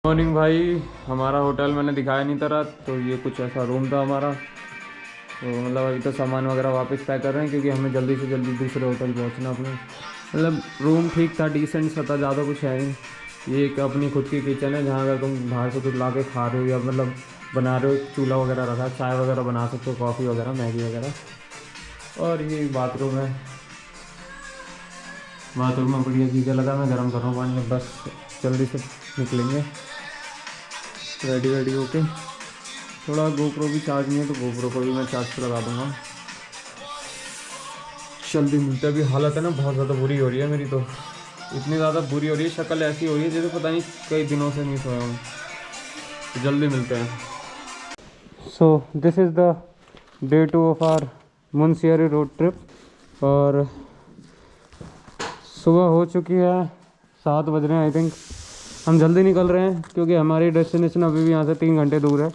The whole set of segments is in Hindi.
मॉर्निंग भाई। हमारा होटल मैंने दिखाया नहीं था रात, तो ये कुछ ऐसा रूम था हमारा। तो मतलब अभी तो सामान वगैरह वापस पैक कर रहे हैं क्योंकि हमें जल्दी से जल्दी दूसरे होटल पहुंचना अपने। मतलब रूम ठीक था, डिसेंट सा था, ज़्यादा कुछ है नहीं। ये एक अपनी खुद की किचन है जहाँ अगर तुम बाहर से कुछ ला के खा रहे हो या मतलब बना रहे हो, चूल्हा वगैरह रखा, चाय वगैरह बना सकते हो, कॉफ़ी वगैरह, मैगी वगैरह। और ये बाथरूम है। बाथरूम में बढ़िया चीज़ें लगा, मैं गर्म कर रहा हूँ पानी, बस जल्दी से निकलेंगे रेडी वेडी होके। थोड़ा गोप्रो भी चार्ज नहीं है तो गोप्रो को भी मैं चार्ज पर लगा दूँगा। जल्दी मिलते। अभी हालत है ना बहुत ज़्यादा बुरी हो रही है मेरी, तो इतनी ज़्यादा बुरी हो रही है, शक्ल ऐसी हो रही है जैसे पता नहीं कई दिनों से नहीं सोया हूँ। तो जल्दी मिलते हैं। So this is the day 2 of our Munsiyari road trip. और सुबह हो चुकी है, 7 बज रहे हैं आई थिंक। हम जल्दी निकल रहे हैं क्योंकि हमारी डेस्टिनेशन अभी भी यहाँ से 3 घंटे दूर है।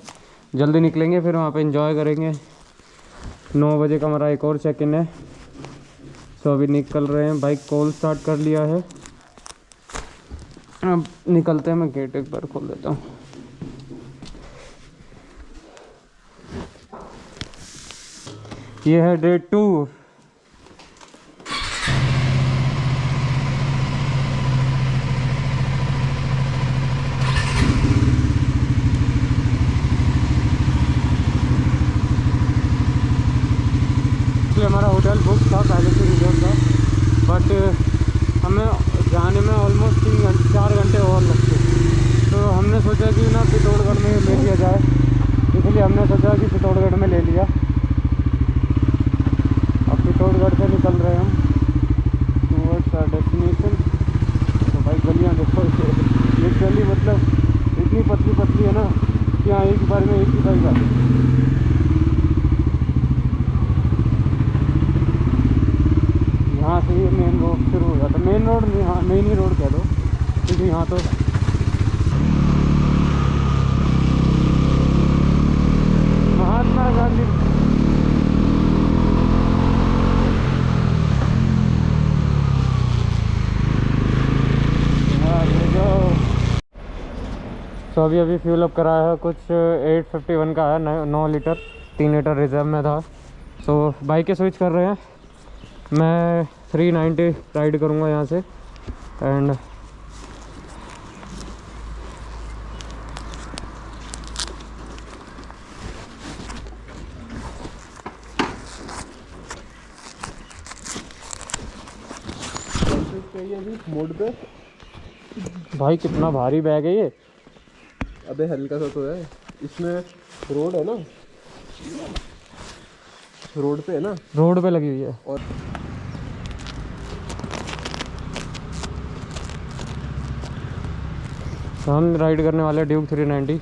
जल्दी निकलेंगे, फिर वहाँ पे एंजॉय करेंगे। 9 बजे का हमारा एक और चेक इन है। सो अभी निकल रहे हैं, बाइक कॉल स्टार्ट कर लिया है। अब निकलते हैं, मैं गेट एक बार खोल देता हूँ। ये है डे 2। हमारा होटल बुक था पहले से, रिजर्व था, बट हमें जाने में ऑलमोस्ट 4 घंटे और लगते। तो हमने सोचा कि ना पिथौरागढ़ में ले लिया जाए, इसलिए हमने सोचा कि पिथौरागढ़ में ले लिया। अब पिथौरागढ़ से निकल रहे हैं हम टूवर्ड्स आवर डेस्टिनेशन। तो भाई गलियाँ देखो, लिटरली मतलब इतनी पतली पतली है ना कि यहाँ एक बार में एक ही बाइक आती है। यहाँ से ही मेन रोड शुरू हो जाता है। मेन रोड नहीं, हाँ मेन ही रोड कह दो, क्योंकि यहाँ तो महात्मा गांधी। तो अभी फ्यूल अप कराया है, कुछ 851 का है, 9 लीटर, 3 लीटर रिजर्व में था। सो बाइकें स्विच कर रहे हैं। मैं 390 राइड करूँगा यहाँ से। एंड मोड पे भाई कितना भारी बैग है ये। अबे हल्का सा तो है इसमें। रोड है ना, रोड पे है ना, रोड पे लगी हुई है। और हम राइड करने वाले ड्यूक 390।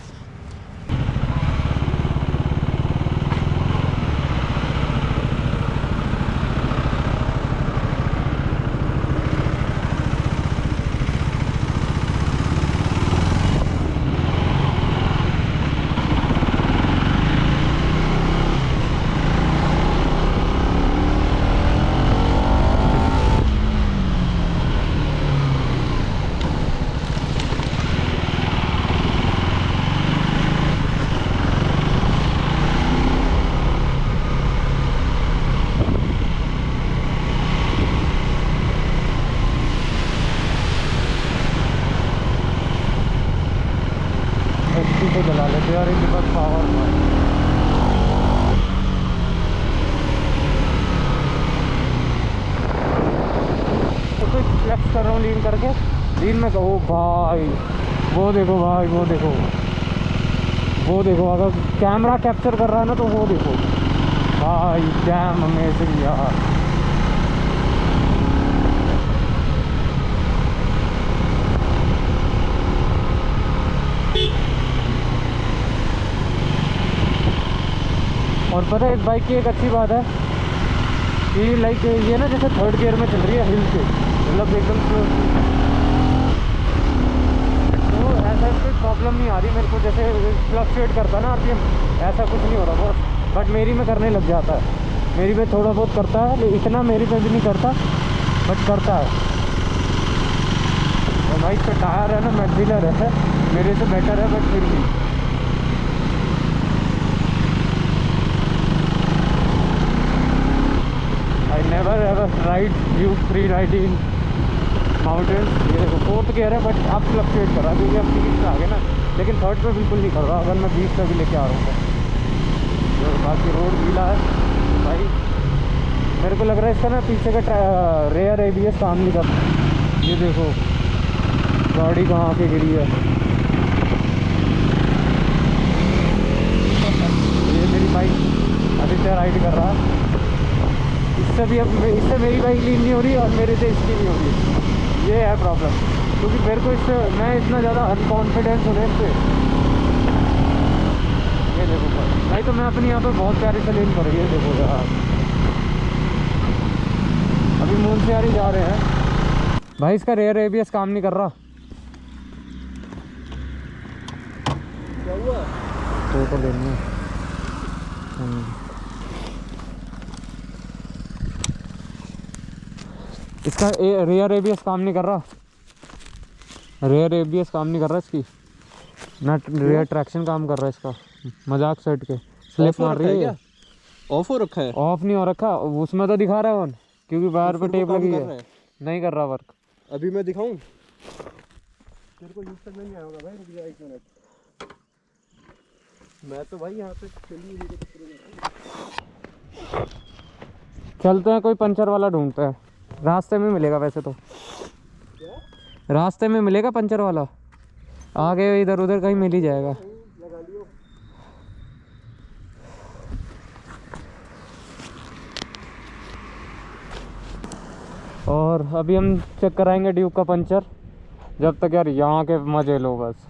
को जला लेते यार, इनके पास पावर था। तो फ्लेक्स कर रहा हूँ लीन करके, लीन में कहो भाई वो देखो, भाई वो देखो, वो देखो, अगर कैमरा कैप्चर कर रहा है ना तो वो देखो भाई, डैम अमेजिंग यार। और पता है इस बाइक की एक अच्छी बात है कि लाइक ये ना जैसे 3rd गियर में चल रही है हिल से, मतलब एकदम तो ऐसा कोई प्रॉब्लम नहीं आ रही मेरे को। जैसे फ्लक्चुएट करता ना आरपीएम, ऐसा कुछ नहीं हो रहा बहुत। बट मेरी में करने लग जाता है, मेरी में थोड़ा बहुत करता है, इतना मेरी में भी नहीं करता बट करता है। तो बाइक का टायर है ना मैक्सिलर है, मेरे से बेटर है बट फिर भी। I never ever ride you 390 mountains. ये देखो 4th गियर है बट अब फ्लक्चुएट कर रहा है क्योंकि अब 30 पे आ गए ना, लेकिन 3rd पे बिल्कुल नहीं कर रहा। अगर मैं 20 पे भी लेके आ रहा हूँ तो बाकी रोड गीला है भाई। मेरे को लग रहा है इसका ना पीछे का रेयर ABS काम नहीं कर रहा। ये देखो गाड़ी कहाँ पे गिरी है। ये मेरी बाइक आदित्य राइड कर रहा है, इससे भी अब इससे मेरी बाइक लीन नहीं हो रही और मेरे से इसकी नहीं हो रही। ये है प्रॉब्लम, क्योंकि मेरे को इससे मैं इतना ज़्यादा अनकॉन्फिडेंस हूँ इससे। ये देखो भाई, तो मैं अपनी यहाँ पर बहुत प्यारी से लीन कर रही है। देखो यार अभी मुंशियारी जा रहे हैं भाई, इसका रेयर ABS काम नहीं कर रहा। क्या हुआ? तो लेना इसका रेयर ABS काम नहीं कर रहा। रेयर ABS काम नहीं कर रहा इसकी, ना रेयर ट्रैक्शन काम कर रहा है इसका। मजाक सेट के स्लिप मार रही है। ऑफ हो रखा है? ऑफ नहीं हो रखा, उसमें तो दिखा रहा है ऑन, क्योंकि वायर पे टेप लगी है। नहीं कर रहा वर्क। अभी मैं दिखाऊं तेरे को? यूज करना नहीं आएगा भाई, रुक जा 1 मिनट। मैं तो भाई यहाँ पे चली चलते हैं, कोई पंचर वाला ढूंढते हैं। रास्ते में मिलेगा वैसे तो। क्या? रास्ते में मिलेगा पंचर वाला, आगे इधर उधर कहीं मिल ही जाएगा। लगा लियो। और अभी हम चेक कराएंगे ड्यूक का पंचर। जब तक यार यहाँ के मज़े लो बस।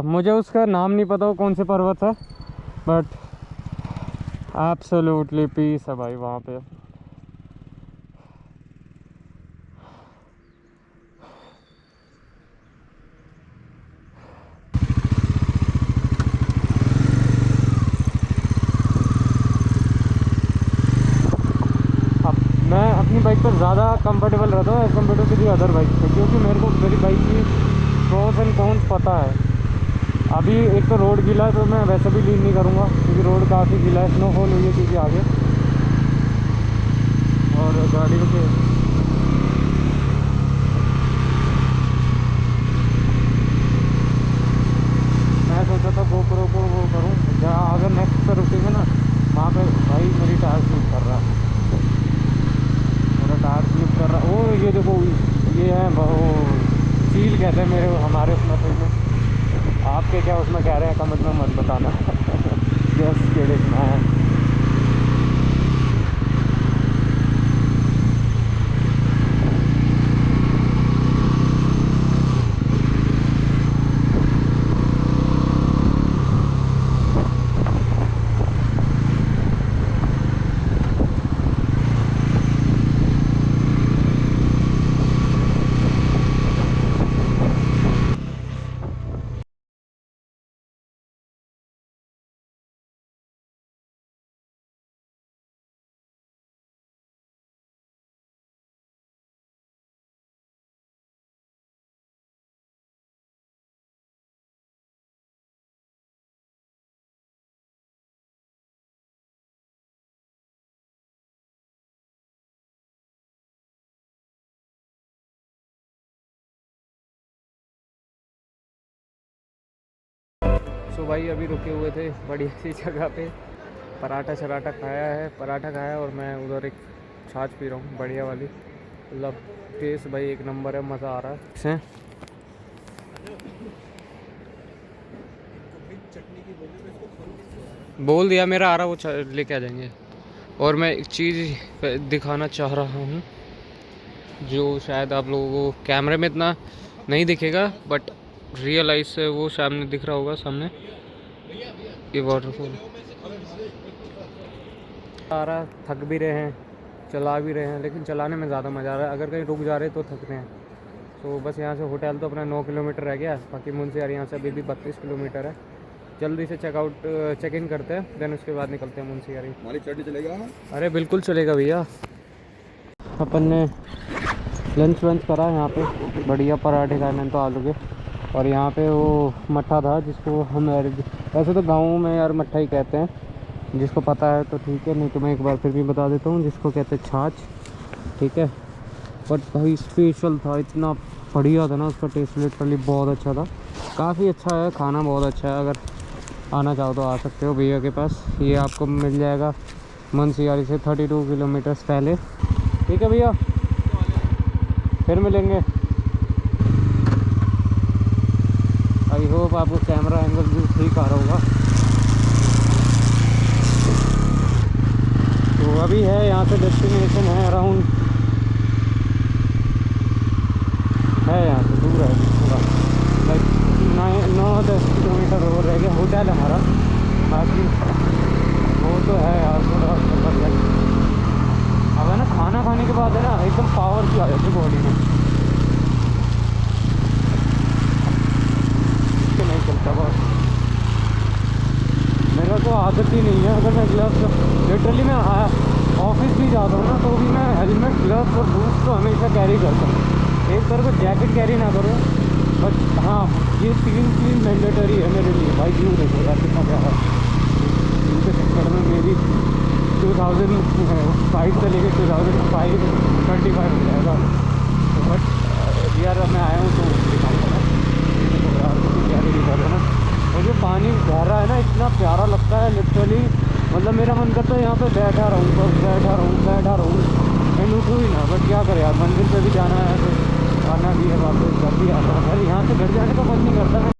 मुझे उसका नाम नहीं पता वो कौन से पर्वत है, बट एब्सोल्युटली पीस है भाई वहाँ पे। मैं अपनी बाइक पर ज़्यादा कंफर्टेबल रहता हूँ एज़ कम्पेयर टू किसी अदर बाइक से, क्योंकि मेरे को मेरी बाइक की प्रोस एंड कॉन्स पता है। अभी एक तो रोड गीला है तो मैं वैसे भी लीन नहीं करूँगा, क्योंकि रोड काफ़ी गीला है, स्नोफॉल हुई है क्योंकि आगे। और गाड़ी के मैं सोचा था GoPro को वो करूँ, जहाँ अगर नेक्स्ट पर रुकेंगे ना वहाँ पे भाई मेरी टायर स्लिप कर रहा है, मेरा टायर स्लिप कर रहा। ओ ये देखो, ये है वो सील कहते हैं मेरे हमारे उसमें। तो आपके क्या उसमें कह रहे हैं कमेंट में मत बताना। यस केड़े में है। सो भाई अभी रुके हुए थे बढ़िया सी जगह पे, पराठा शराठा खाया है, पराठा खाया और मैं उधर एक छाछ पी रहा हूँ बढ़िया वाली। मतलब टेस्ट भाई एक नंबर है, मज़ा आ रहा है। बोल दिया मेरा आ रहा, वो लेके आ जाएंगे। और मैं एक चीज़ दिखाना चाह रहा हूँ जो शायद आप लोगों को कैमरे में इतना नहीं दिखेगा, बट रियल आइज से वो सामने दिख रहा होगा। सामने ये वाटरफॉल आ रहा, थक भी रहे हैं, चला भी रहे हैं, लेकिन चलाने में ज़्यादा मज़ा आ रहा है। अगर कहीं रुक जा रहे तो थक रहे हैं। तो बस यहाँ से होटल तो अपना 9 किलोमीटर रह गया, बाकी मुंशियार यहाँ से अभी भी 32 किलोमीटर है। जल्दी से चेक इन करते हैं, देन उसके बाद निकलते हैं मुंशियारी। हमारी चढ़ी चलेगा? अरे बिल्कुल चलेगा भैया। अपन ने लंच वंच करा यहाँ पे, बढ़िया पराठे खाए मैंने तो आलू के। और यहाँ पे वो मट्ठा था जिसको हम वैसे तो गाँव में यार मट्ठा ही कहते हैं, जिसको पता है तो ठीक है, नहीं तो मैं एक बार फिर भी बता देता हूँ, जिसको कहते हैं छाछ, ठीक है। बट भाई स्पेशल था, इतना बढ़िया था ना उसका टेस्ट, लिटरली बहुत अच्छा था। काफ़ी अच्छा है खाना, बहुत अच्छा है। अगर आना चाहो तो आ सकते हो भैया के पास। ये आपको मिल जाएगा मनसियारी से 32 किलोमीटर्स पहले, ठीक है भैया, फिर मिलेंगे। आई होप आपको कैमरा एंगल भी ठीक आ रहा होगा। तो अभी है यहाँ से डेस्टिनेशन है अराउंड, है यहाँ से दूर है थोड़ा, लाइक 9-10 किलोमीटर और रह गया। होटल है हमारा, बाकी वो तो है यार थोड़ा बढ़िया। अब है ना खाना खाने के बाद है ना एकदम पावर की आ जाती है बॉडी में, नहीं चलता बस। मेरा तो आदत ही नहीं है, अगर मैं ग्लव्स, लिटरली मैं ऑफिस भी जाता हूँ ना तो भी मैं हेलमेट, ग्लव्स और बूट्स तो हमेशा कैरी करता हूँ। एक तरह को जैकेट कैरी ना करूँ, बट हाँ ये 3 चीज़ मैंडेटरी है मेरे लिए। भाई क्यों देखो यार कितना प्यारा, इनके चक्कर में मेरी 2005 से लेकर 2025 हो जाएगा। बट यार अब मैं आया हूँ तो दिखाऊंगा यार, कैरी नहीं कर रहा ना। और जो पानी बह रहा है ना इतना प्यारा लगता है लिटरली, मतलब मेरा मन करता है यहाँ पे बैठा रहूँ, बस बैठा रहूँ एंड उठूँ ही ना। बट क्या करें यार, मंदिर पे भी जाना है तो आना भी है, वापस घर भी आना है। यहाँ से घर जाने का मन नहीं करता मैं